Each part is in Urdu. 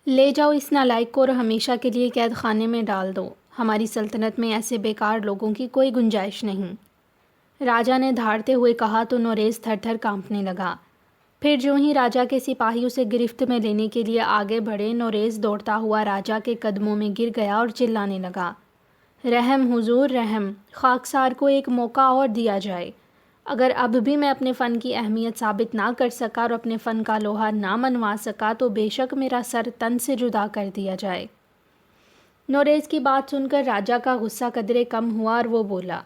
لے جاؤ اس نالائق کو اور ہمیشہ کے لیے قید خانے میں ڈال دو۔ ہماری سلطنت میں ایسے بیکار لوگوں کی کوئی گنجائش نہیں۔ راجا نے دھاڑتے ہوئے کہا تو نوریز تھر تھر کانپنے لگا۔ پھر جو ہی راجا کے سپاہی اسے گرفت میں لینے کے لیے آگے بڑھے، نوریز دوڑتا ہوا راجا کے قدموں میں گر گیا اور چلانے لگا، رحم حضور رحم، خاکسار کو ایک موقع اور دیا جائے۔ اگر اب بھی میں اپنے فن کی اہمیت ثابت نہ کر سکا اور اپنے فن کا لوہا نہ منوا سکا تو بے شک میرا سر تن سے جدا کر دیا جائے۔ نوریز کی بات سن کر راجا کا غصہ قدرے کم ہوا اور وہ بولا،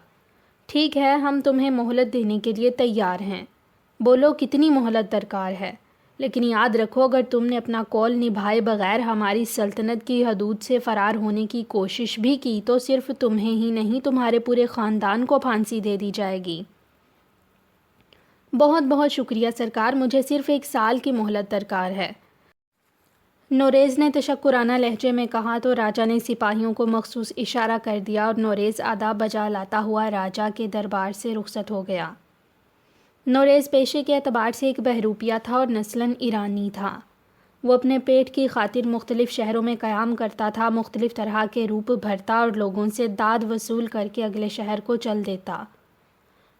ٹھیک ہے، ہم تمہیں مہلت دینے کے لیے تیار ہیں، بولو کتنی مہلت درکار ہے، لیکن یاد رکھو اگر تم نے اپنا قول نبھائے بغیر ہماری سلطنت کی حدود سے فرار ہونے کی کوشش بھی کی تو صرف تمہیں ہی نہیں تمہارے پورے خاندان کو پھانسی دے دی جائے گی۔ بہت بہت شکریہ سرکار، مجھے صرف 1 سال کی مہلت درکار ہے۔ نوریز نے تشکرانہ لہجے میں کہا تو راجا نے سپاہیوں کو مخصوص اشارہ کر دیا اور نوریز آداب بجا لاتا ہوا راجا کے دربار سے رخصت ہو گیا۔ نوریز پیشے کے اعتبار سے ایک بہروپیہ تھا اور نسلاً ایرانی تھا۔ وہ اپنے پیٹ کی خاطر مختلف شہروں میں قیام کرتا تھا، مختلف طرح کے روپ بھرتا اور لوگوں سے داد وصول کر کے اگلے شہر کو چل دیتا۔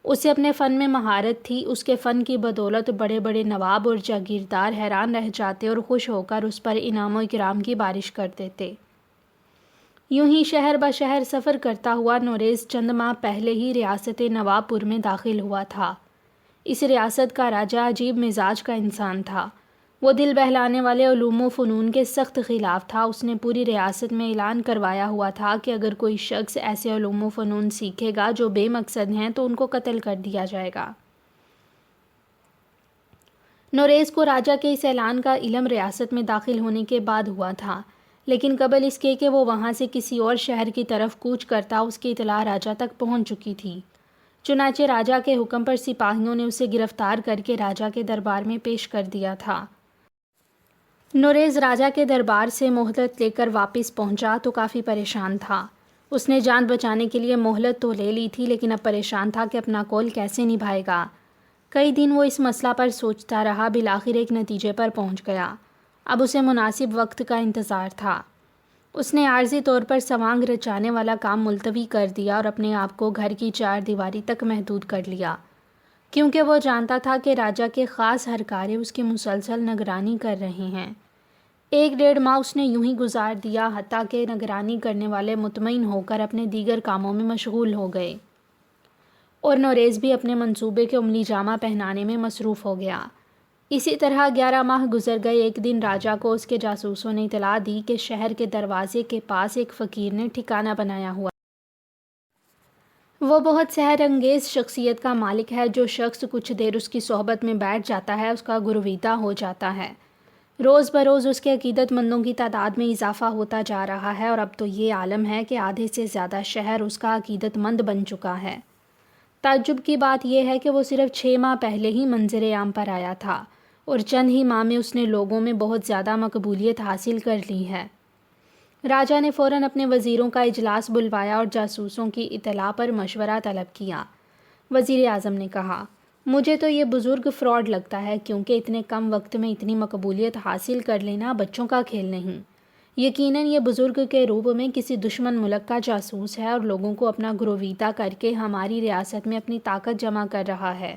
اسے اپنے فن میں مہارت تھی، اس کے فن کی بدولت بڑے بڑے نواب اور جاگیردار حیران رہ جاتے اور خوش ہو کر اس پر انعام و اکرام کی بارش کر دیتے۔ یوں ہی شہر بہ شہر سفر کرتا ہوا نوریز چند ماہ پہلے ہی ریاست نواب پور میں داخل ہوا تھا۔ اس ریاست کا راجا عجیب مزاج کا انسان تھا۔ وہ دل بہلانے والے علوم و فنون کے سخت خلاف تھا۔ اس نے پوری ریاست میں اعلان کروایا ہوا تھا کہ اگر کوئی شخص ایسے علوم و فنون سیکھے گا جو بے مقصد ہیں تو ان کو قتل کر دیا جائے گا۔ نوریز کو راجا کے اس اعلان کا علم ریاست میں داخل ہونے کے بعد ہوا تھا، لیکن قبل اس کے کہ وہ وہاں سے کسی اور شہر کی طرف کوچ کرتا اس کی اطلاع راجا تک پہنچ چکی تھی۔ چنانچہ راجا کے حکم پر سپاہیوں نے اسے گرفتار کر کے راجا کے دربار میں پیش کر دیا تھا۔ نوریز راجا کے دربار سے مہلت لے کر واپس پہنچا تو کافی پریشان تھا۔ اس نے جان بچانے کے لیے مہلت تو لے لی تھی لیکن اب پریشان تھا کہ اپنا قول کیسے نبھائے گا۔ کئی دن وہ اس مسئلہ پر سوچتا رہا، بالآخر ایک نتیجے پر پہنچ گیا۔ اب اسے مناسب وقت کا انتظار تھا۔ اس نے عارضی طور پر سوانگ رچانے والا کام ملتوی کر دیا اور اپنے آپ کو گھر کی 4 دیواری تک محدود کر لیا، کیونکہ وہ جانتا تھا کہ راجا کے خاص ہرکارے اس کی مسلسل نگرانی کر رہے ہیں۔ 1 ڈیڑھ ماہ اس نے یوں ہی گزار دیا، حتیٰ کہ نگرانی کرنے والے مطمئن ہو کر اپنے دیگر کاموں میں مشغول ہو گئے اور نوریز بھی اپنے منصوبے کے عملی جامہ پہنانے میں مصروف ہو گیا۔ اسی طرح 11 ماہ گزر گئے۔ ایک دن راجا کو اس کے جاسوسوں نے اطلاع دی کہ شہر کے دروازے کے پاس ایک فقیر نے ٹھکانہ بنایا ہوا۔ وہ بہت سحر انگیز شخصیت کا مالک ہے۔ جو شخص کچھ دیر اس کی صحبت میں بیٹھ جاتا ہے اس کا گرویدہ ہو جاتا ہے۔ روز بروز اس کے عقیدت مندوں کی تعداد میں اضافہ ہوتا جا رہا ہے اور اب تو یہ عالم ہے کہ آدھے سے زیادہ شہر اس کا عقیدت مند بن چکا ہے۔ تعجب کی بات یہ ہے کہ وہ صرف 6 ماہ پہلے ہی منظر عام پر آیا تھا اور چند ہی ماہ میں اس نے لوگوں میں بہت زیادہ مقبولیت حاصل کر لی ہے۔ راجا نے فوراً اپنے وزیروں کا اجلاس بلوایا اور جاسوسوں کی اطلاع پر مشورہ طلب کیا۔ وزیر اعظم نے کہا، مجھے تو یہ بزرگ فراڈ لگتا ہے، کیونکہ اتنے کم وقت میں اتنی مقبولیت حاصل کر لینا بچوں کا کھیل نہیں۔ یقیناً یہ بزرگ کے روپ میں کسی دشمن ملک کا جاسوس ہے اور لوگوں کو اپنا گرویدہ کر کے ہماری ریاست میں اپنی طاقت جمع کر رہا ہے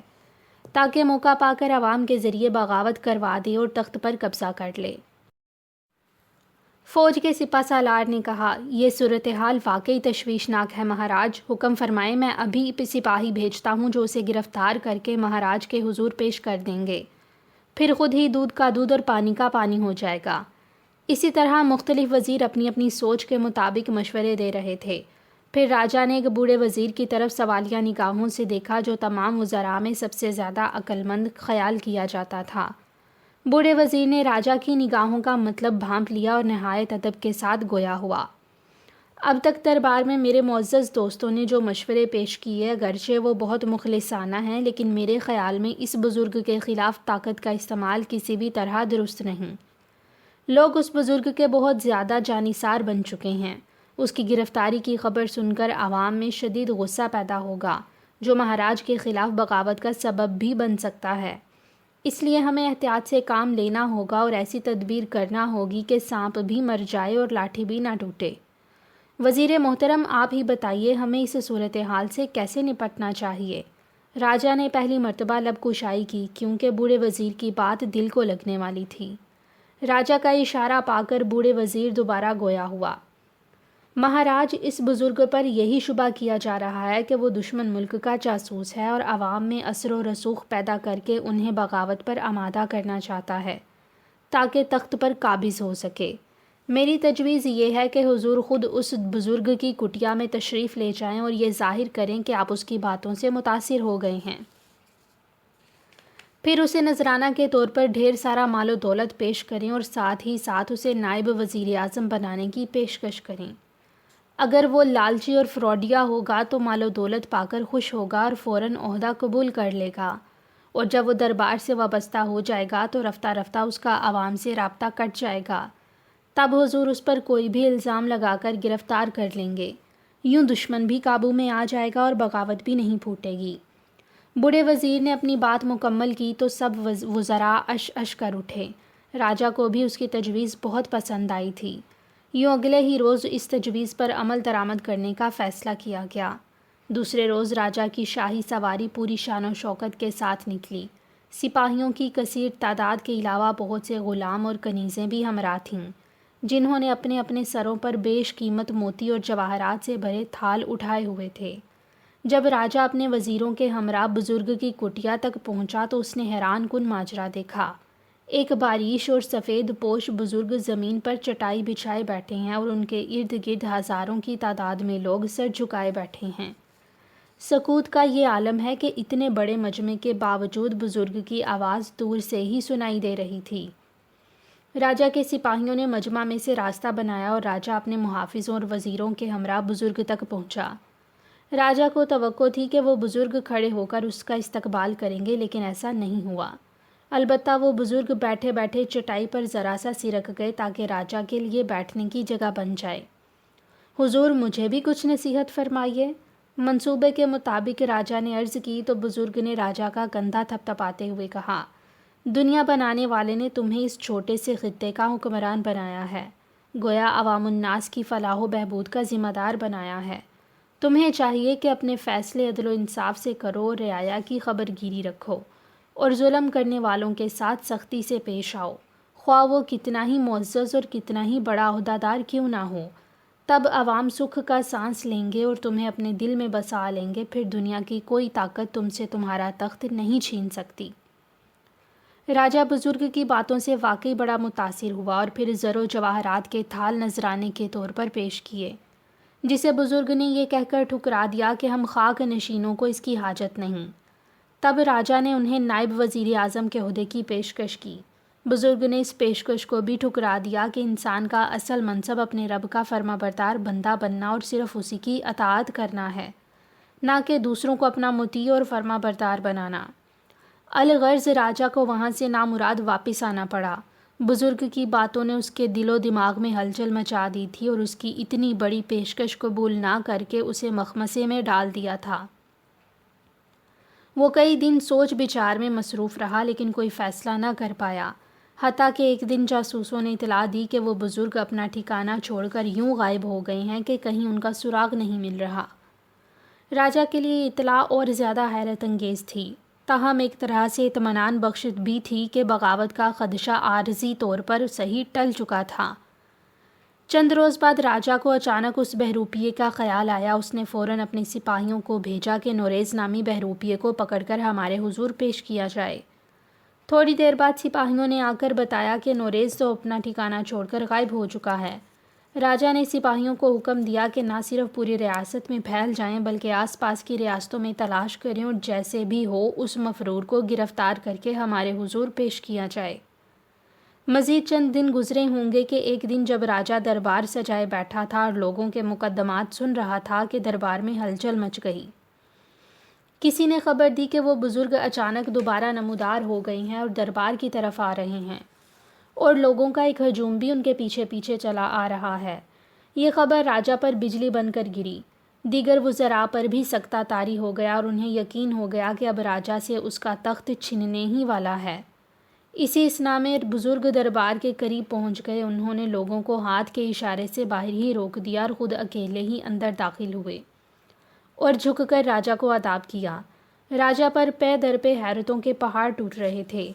تاکہ موقع پا کر عوام کے ذریعے بغاوت کروا دے اور تخت پر قبضہ کر لے۔ فوج کے سپہ سالار نے کہا، یہ صورتحال واقعی تشویشناک ہے مہاراج، حکم فرمائیں، میں ابھی سپاہی بھیجتا ہوں جو اسے گرفتار کر کے مہاراج کے حضور پیش کر دیں گے، پھر خود ہی دودھ کا دودھ اور پانی کا پانی ہو جائے گا۔ اسی طرح مختلف وزیر اپنی اپنی سوچ کے مطابق مشورے دے رہے تھے۔ پھر راجا نے ایک بوڑھے وزیر کی طرف سوالیہ نگاہوں سے دیکھا جو تمام وزراء میں سب سے زیادہ عقل مند خیال کیا جاتا تھا۔ بوڑھے وزیر نے راجا کی نگاہوں کا مطلب بھانپ لیا اور نہایت ادب کے ساتھ گویا ہوا، اب تک دربار میں میرے معزز دوستوں نے جو مشورے پیش کیے اگرچہ وہ بہت مخلصانہ ہیں، لیکن میرے خیال میں اس بزرگ کے خلاف طاقت کا استعمال کسی بھی طرح درست نہیں۔ لوگ اس بزرگ کے بہت زیادہ جانثار بن چکے ہیں۔ اس کی گرفتاری کی خبر سن کر عوام میں شدید غصہ پیدا ہوگا جو مہاراج کے خلاف بغاوت کا سبب بھی بن سکتا ہے۔ اس لیے ہمیں احتیاط سے کام لینا ہوگا اور ایسی تدبیر کرنا ہوگی کہ سانپ بھی مر جائے اور لاٹھی بھی نہ ٹوٹے۔ وزیر محترم، آپ ہی بتائیے ہمیں اس صورتحال سے کیسے نپٹنا چاہیے؟ راجا نے پہلی مرتبہ لب کشائی کی، کیونکہ بوڑھے وزیر کی بات دل کو لگنے والی تھی۔ راجا کا اشارہ پا کر بوڑھے وزیر دوبارہ گویا ہوا۔ مہاراج، اس بزرگ پر یہی شبہ کیا جا رہا ہے کہ وہ دشمن ملک کا جاسوس ہے اور عوام میں اثر و رسوخ پیدا کر کے انہیں بغاوت پر آمادہ کرنا چاہتا ہے تاکہ تخت پر قابض ہو سکے۔ میری تجویز یہ ہے کہ حضور خود اس بزرگ کی کٹیا میں تشریف لے جائیں اور یہ ظاہر کریں کہ آپ اس کی باتوں سے متاثر ہو گئے ہیں۔ پھر اسے نذرانہ کے طور پر ڈھیر سارا مال و دولت پیش کریں اور ساتھ ہی ساتھ اسے نائب وزیر اعظم بنانے کی پیشکش کریں۔ اگر وہ لالچی اور فراڈیا ہوگا تو مال و دولت پا کر خوش ہوگا اور فوراً عہدہ قبول کر لے گا، اور جب وہ دربار سے وابستہ ہو جائے گا تو رفتہ رفتہ اس کا عوام سے رابطہ کٹ جائے گا۔ تب حضور اس پر کوئی بھی الزام لگا کر گرفتار کر لیں گے۔ یوں دشمن بھی قابو میں آ جائے گا اور بغاوت بھی نہیں پھوٹے گی۔ بوڑھے وزیر نے اپنی بات مکمل کی تو سب وزراء اش اش کر اٹھے۔ راجا کو بھی اس کی تجویز بہت پسند آئی تھی۔ یوں اگلے ہی روز اس تجویز پر عمل درآمد کرنے کا فیصلہ کیا گیا۔ دوسرے روز راجا کی شاہی سواری پوری شان و شوکت کے ساتھ نکلی۔ سپاہیوں کی کثیر تعداد کے علاوہ بہت سے غلام اور کنیزیں بھی ہمراہ تھیں، جنہوں نے اپنے اپنے سروں پر بیش قیمت موتی اور جواہرات سے بھرے تھال اٹھائے ہوئے تھے۔ جب راجا اپنے وزیروں کے ہمراہ بزرگ کی کٹیا تک پہنچا تو اس نے حیران کن ماجرا دیکھا۔ ایک باریش اور سفید پوش بزرگ زمین پر چٹائی بچھائے بیٹھے ہیں اور ان کے ارد گرد ہزاروں کی تعداد میں لوگ سر جھکائے بیٹھے ہیں۔ سکوت کا یہ عالم ہے کہ اتنے بڑے مجمع کے باوجود بزرگ کی آواز دور سے ہی سنائی دے رہی تھی۔ راجا کے سپاہیوں نے مجمع میں سے راستہ بنایا اور راجا اپنے محافظوں اور وزیروں کے ہمراہ بزرگ تک پہنچا۔ راجا کو توقع تھی کہ وہ بزرگ کھڑے ہو کر اس کا استقبال کریں گے، لیکن ایسا نہیں ہوا۔ البتہ وہ بزرگ بیٹھے بیٹھے چٹائی پر ذرا سا سرک گئے تاکہ راجا کے لیے بیٹھنے کی جگہ بن جائے۔ حضور، مجھے بھی کچھ نصیحت فرمائیے۔ منصوبے کے مطابق راجا نے عرض کی تو بزرگ نے راجا کا کندھا تھپ تھپاتے ہوئے کہا، دنیا بنانے والے نے تمہیں اس چھوٹے سے خطے کا حکمران بنایا ہے، گویا عوام الناس کی فلاح و بہبود کا ذمہ دار بنایا ہے۔ تمہیں چاہیے کہ اپنے فیصلے عدل و انصاف سے کرو اور رعایا کی خبر گیری رکھو، اور ظلم کرنے والوں کے ساتھ سختی سے پیش آؤ، خواہ وہ کتنا ہی معزز اور کتنا ہی بڑا عہدہ دار کیوں نہ ہو۔ تب عوام سکھ کا سانس لیں گے اور تمہیں اپنے دل میں بسا لیں گے، پھر دنیا کی کوئی طاقت تم سے تمہارا تخت نہیں چھین سکتی۔ راجا بزرگ کی باتوں سے واقعی بڑا متاثر ہوا اور پھر زر و جواہرات کے تھال نذرانے کے طور پر پیش کیے، جسے بزرگ نے یہ کہہ کر ٹھکرا دیا کہ ہم خاک نشینوں کو اس کی حاجت نہیں۔ تب راجا نے انہیں نائب وزیر اعظم کے عہدے کی پیشکش کی۔ بزرگ نے اس پیشکش کو بھی ٹھکرا دیا کہ انسان کا اصل منصب اپنے رب کا فرما بردار بندہ بننا اور صرف اسی کی اطاعت کرنا ہے، نہ کہ دوسروں کو اپنا مطیع اور فرما بردار بنانا۔ الغرض راجا کو وہاں سے نامراد واپس آنا پڑا۔ بزرگ کی باتوں نے اس کے دل و دماغ میں ہلچل مچا دی تھی اور اس کی اتنی بڑی پیشکش قبول نہ کر کے اسے مخمصے میں ڈال دیا تھا۔ وہ کئی دن سوچ بچار میں مصروف رہا لیکن کوئی فیصلہ نہ کر پایا، حتیٰ کہ ایک دن جاسوسوں نے اطلاع دی کہ وہ بزرگ اپنا ٹھکانہ چھوڑ کر یوں غائب ہو گئے ہیں کہ کہیں ان کا سراغ نہیں مل رہا۔ راجا کے لیے اطلاع اور زیادہ حیرت انگیز تھی، تاہم ایک طرح سے اطمینان بخش بھی تھی کہ بغاوت کا خدشہ عارضی طور پر صحیح ٹل چکا تھا۔ چند روز بعد راجا کو اچانک اس بہروپیے کا خیال آیا۔ اس نے فوراً اپنے سپاہیوں کو بھیجا کہ نوریز نامی بہروپیے کو پکڑ کر ہمارے حضور پیش کیا جائے۔ تھوڑی دیر بعد سپاہیوں نے آ کر بتایا کہ نوریز تو اپنا ٹھکانہ چھوڑ کر غائب ہو چکا ہے۔ راجا نے سپاہیوں کو حکم دیا کہ نہ صرف پوری ریاست میں پھیل جائیں بلکہ آس پاس کی ریاستوں میں تلاش کریں اور جیسے بھی ہو اس مفرور کو گرفتار کر کے ہمارے حضور پیش کیا جائے۔ مزید چند دن گزرے ہوں گے کہ ایک دن جب راجا دربار سجائے بیٹھا تھا اور لوگوں کے مقدمات سن رہا تھا کہ دربار میں ہلچل مچ گئی۔ کسی نے خبر دی کہ وہ بزرگ اچانک دوبارہ نمودار ہو گئے ہیں اور دربار کی طرف آ رہے ہیں، اور لوگوں کا ایک ہجوم بھی ان کے پیچھے پیچھے چلا آ رہا ہے۔ یہ خبر راجا پر بجلی بن کر گری۔ دیگر وزراء پر بھی سکتہ طاری ہو گیا اور انہیں یقین ہو گیا کہ اب راجا سے اس کا تخت چھننے ہی والا ہے۔ اسی اسنا میں بزرگ دربار کے قریب پہنچ گئے۔ انہوں نے لوگوں کو ہاتھ کے اشارے سے باہر ہی روک دیا اور خود اکیلے ہی اندر داخل ہوئے اور جھک کر راجا کو آداب کیا۔ راجا پر پے در پہ حیرتوں کے پہاڑ ٹوٹ رہے تھے۔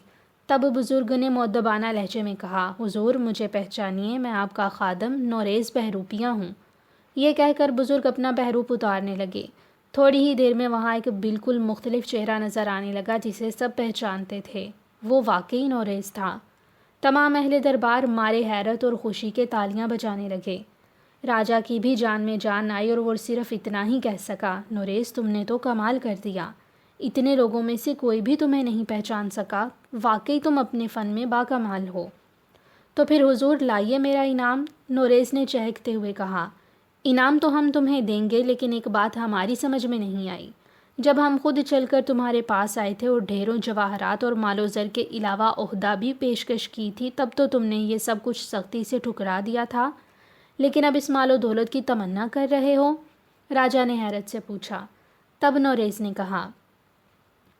تب بزرگ نے مؤدبانہ لہجے میں کہا، حضور مجھے پہچانیے، میں آپ کا خادم نوریز بہروپیہ ہوں۔ یہ کہہ کر بزرگ اپنا بہروپ اتارنے لگے۔ تھوڑی ہی دیر میں وہاں ایک بالکل مختلف چہرہ نظر آنے لگا جسے سب پہچانتے تھے۔ وہ واقعی نوریز تھا۔ تمام اہل دربار مارے حیرت اور خوشی کے تالیاں بجانے لگے۔ راجا کی بھی جان میں جان آئی اور وہ صرف اتنا ہی کہہ سکا، نوریز تم نے تو کمال کر دیا، اتنے لوگوں میں سے کوئی بھی تمہیں نہیں پہچان سکا، واقعی تم اپنے فن میں باکمال ہو۔ تو پھر حضور لائیے میرا انعام، نوریز نے چہکتے ہوئے کہا۔ انعام تو ہم تمہیں دیں گے، لیکن ایک بات ہماری سمجھ میں نہیں آئی۔ جب ہم خود چل کر تمہارے پاس آئے تھے اور ڈھیروں جواہرات اور مال و زر کے علاوہ عہدہ بھی پیشکش کی تھی، تب تو تم نے یہ سب کچھ سختی سے ٹھکرا دیا تھا، لیکن اب اس مال و دولت کی تمنا کر رہے ہو؟ راجا نے حیرت سے پوچھا۔ تب نوریز نے کہا،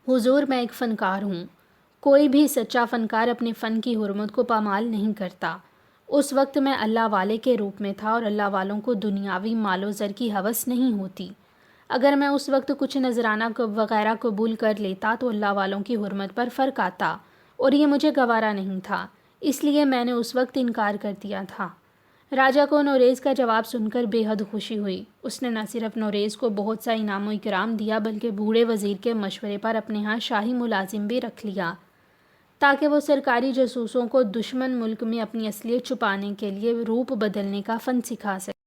حضور میں ایک فنکار ہوں۔ کوئی بھی سچا فنکار اپنے فن کی حرمت کو پامال نہیں کرتا۔ اس وقت میں اللہ والے کے روپ میں تھا اور اللہ والوں کو دنیاوی مال و زر کی ہوس نہیں ہوتی۔ اگر میں اس وقت کچھ نذرانہ وغیرہ قبول کر لیتا تو اللہ والوں کی حرمت پر فرق آتا، اور یہ مجھے گوارا نہیں تھا، اس لیے میں نے اس وقت انکار کر دیا تھا۔ راجا کو نوریز کا جواب سن کر بے حد خوشی ہوئی۔ اس نے نہ صرف نوریز کو بہت سا انعام و اکرام دیا بلکہ بوڑھے وزیر کے مشورے پر اپنے ہاں شاہی ملازم بھی رکھ لیا تاکہ وہ سرکاری جاسوسوں کو دشمن ملک میں اپنی اصلیت چھپانے کے لیے روپ بدلنے کا فن سکھا سکے۔